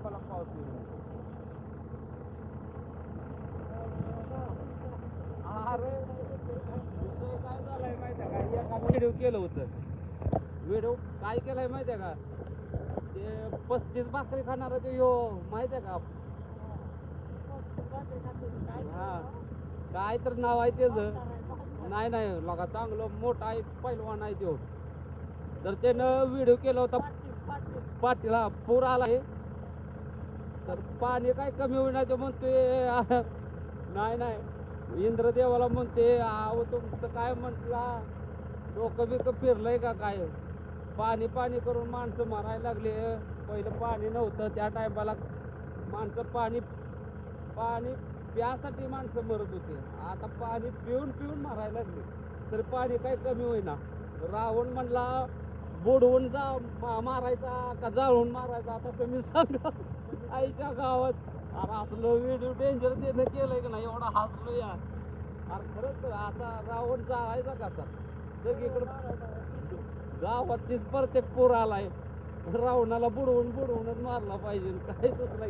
टायमाला पाऊस येईल. अरे विषय काय झालाय माहिती आहे का, एका व्हिडिओ केलं होतं. व्हिडिओ काय केलाय माहिती आहे का, ते 35 भाकरी खाणारा ते यो माहिती आहे का, हा काय तर नाव आहे त्याचं, नाही नाही लगा चांगलं मोठा आहे पैलवान आहे तो. तर त्यानं व्हिडिओ केला होता पाटीला पूर आलाय तर पाणी काय कमी होईना ते म्हणतोय नाही नाही इंद्रदेवाला म्हणते अहो तुमचं काय म्हटला डोकं बिकं फिरलंय का काय, पाणी पाणी करून माणसं मारायला लागले. पहिलं पाणी नव्हतं त्या टायमाला माणसं पाणी पाणी प्यासाठी माणसं मरत होते, आता पाणी पिऊन पिऊन मारायला लागले. तर पाणी काही कमी होईना. रावण म्हणला बुडवून जा मारायचा का जाळून मारायचा, आता तुम्ही सांगा आईच्या गावात. अरे असलं व्हिडिओ डेंजर त्यानं केलंय का नाही, एवढा हसलो या. अरे खरंच आता रावण जाळायचा कसा, सगळीकडं गावात तीच प्रत्येक पूर आलाय, रावणाला बुडवून बुडवूनच मारला पाहिजे काय दुसरा